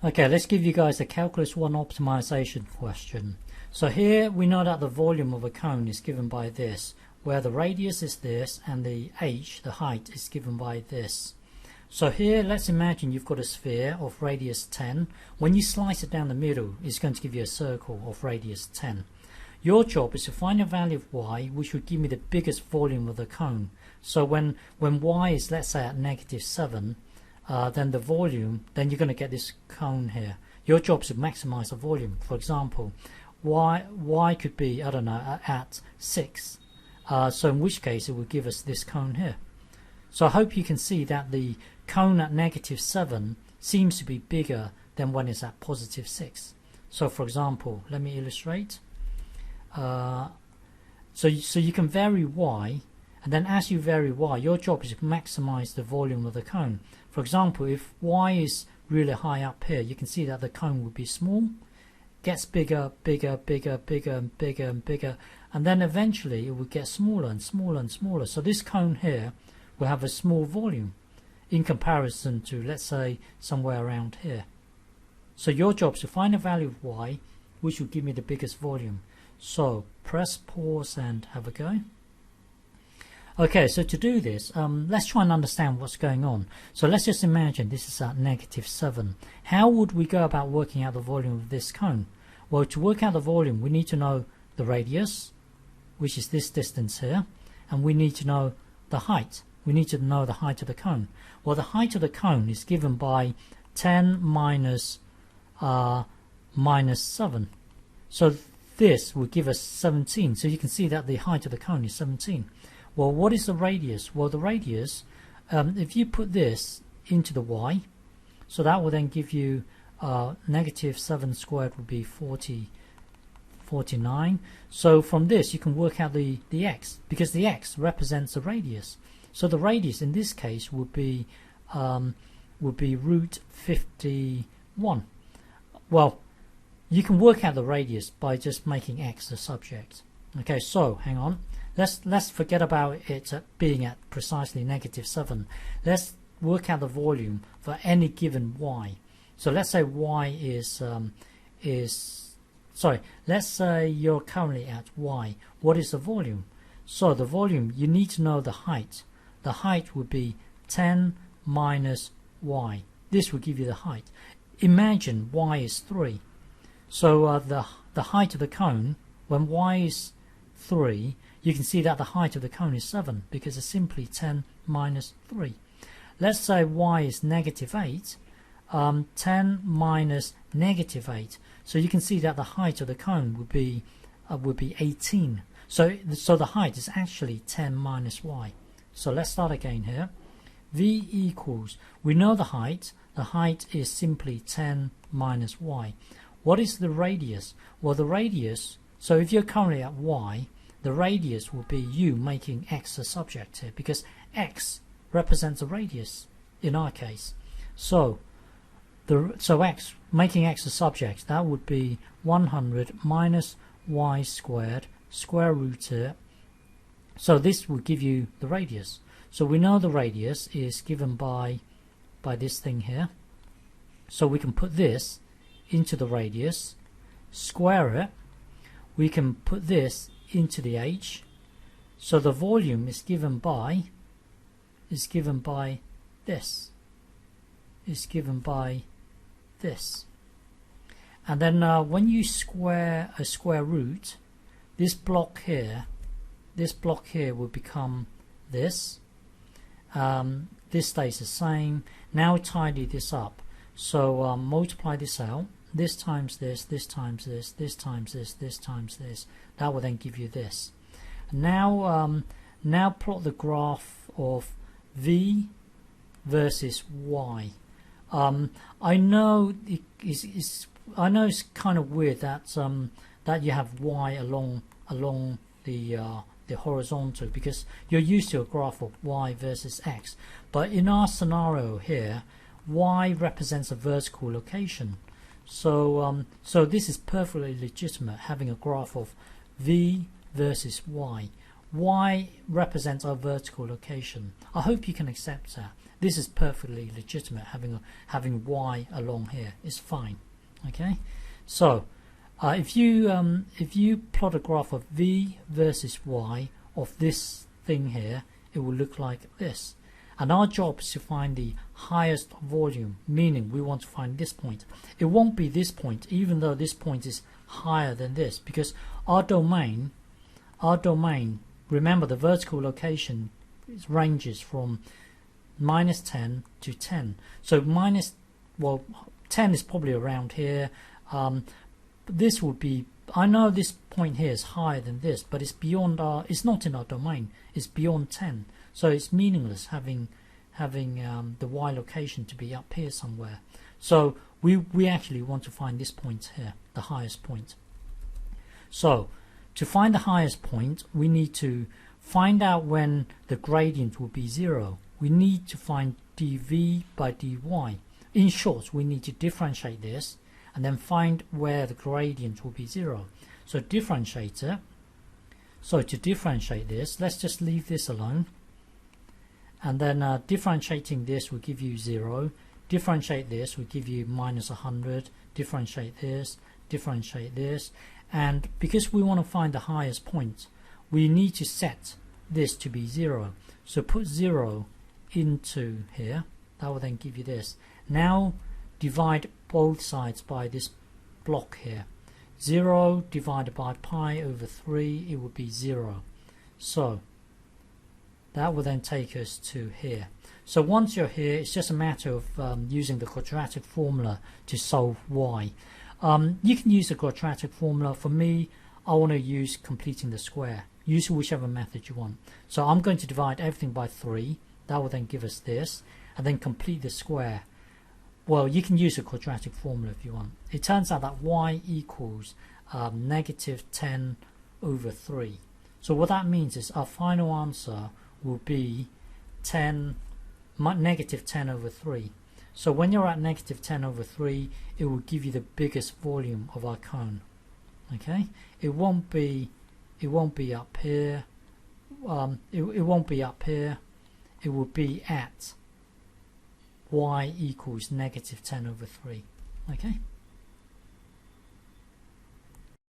Okay, let's give you guys a Calculus 1 optimization question. So here we know that the volume of a cone is given by this, where the radius is this and the h, the height, is given by this. So here let's imagine you've got a sphere of radius 10. When you slice it down the middle, it's going to give you a circle of radius 10. Your job is to find a value of y which would give me the biggest volume of the cone. So when y is, let's say, at -7, then the volume, then you're going to get this cone here. Your job is to maximize the volume. For example, y could be, I don't know, at 6. So in which case it would give us this cone here. So I hope you can see that the cone at -7 seems to be bigger than when it's at +6. So for example, let me illustrate. So you can vary y, and then as you vary y, your job is to maximize the volume of the cone. For example, if y is really high up here, you can see that the cone would be small, gets bigger, bigger, bigger, bigger, and bigger and bigger, and then eventually it would get smaller and smaller and smaller. So this cone here will have a small volume in comparison to, let's say, somewhere around here. So your job is to find a value of y which will give me the biggest volume. So press pause and have a go. Okay, so to do this, let's try and understand what's going on. So let's just imagine this is at -7. How would we go about working out the volume of this cone? Well, to work out the volume, we need to know the radius, which is this distance here, and we need to know the height. We need to know the height of the cone. Well, the height of the cone is given by 10 minus 7. So this will give us 17. So you can see that the height of the cone is 17. Well, what is the radius? Well, the radius, if you put this into the y, so that will then give you -7 squared would be 49. So from this you can work out the x, because the x represents the radius. So the radius in this case would be root 51. Well, you can work out the radius by just making x the subject. Okay, so hang on. Let's forget about it being at precisely -7. Let's work out the volume for any given y. So let's say y let's say you're currently at y. What is the volume? So the volume, you need to know the height. The height would be 10 minus y. This will give you the height. Imagine y is 3. So the height of the cone, when y is 3, you can see that the height of the cone is 7, because it's simply 10 minus 3. Let's say y is -8, 10 minus -8. So you can see that the height of the cone would be 18. So the height is actually 10 minus y. So let's start again here. V equals, we know the height. The height is simply 10 minus y. What is the radius? Well, the radius, so if you're currently at y, the radius will be you making x a subject here, because x represents a radius in our case. So x, making x a subject, that would be 100 minus y squared, square root it. So this will give you the radius. So we know the radius is given by this thing here. So we can put this into the radius, square it. We can put this into the h. So the volume is given by this. Is given by this. And then when you square a square root, this block here will become this. This stays the same. Now tidy this up. So multiply this out. This times this, this times this, this times this, this times this. That will then give you this. Now plot the graph of v versus y. I know it's kind of weird that you have y along the horizontal, because you're used to a graph of y versus x. But in our scenario here, y represents a vertical location. So this is perfectly legitimate, having a graph of v versus y. Y represents our vertical location. I hope you can accept that. This is perfectly legitimate. Having y along here is fine. Okay, so if you plot a graph of v versus y of this thing here, it will look like this. And our job is to find the highest volume, meaning we want to find this point. It won't be this point, even though this point is higher than this, because our domain, remember the vertical location ranges from -10 to 10. So 10 is probably around here. This would be, I know this point here is higher than this, but it's beyond it's not in our domain. It's beyond 10. So it's meaningless having the y location to be up here somewhere. So we actually want to find this point here, the highest point. So to find the highest point, we need to find out when the gradient will be 0. We need to find dv by dy. In short, we need to differentiate this and then find where the gradient will be 0. So differentiate it. So to differentiate this, let's just leave this alone. And then differentiating this will give you 0. Differentiate this will give you -100. Differentiate this. And because we want to find the highest point, we need to set this to be 0. So put 0 into here. That will then give you this. Now divide both sides by this block here. 0 divided by pi over 3, it would be 0. So that will then take us to here. So once you're here, it's just a matter of using the quadratic formula to solve y. You can use the quadratic formula. For me, I want to use completing the square. Use whichever method you want. So I'm going to divide everything by 3. That will then give us this. And then complete the square. Well, you can use a quadratic formula if you want. It turns out that y equals -10 over 3. So what that means is our final answer will be -10 over 3. So when you're at -10 over 3, it will give you the biggest volume of our cone. Okay, it won't be up here. It won't be up here. It will be at y equals -10 over 3. Okay.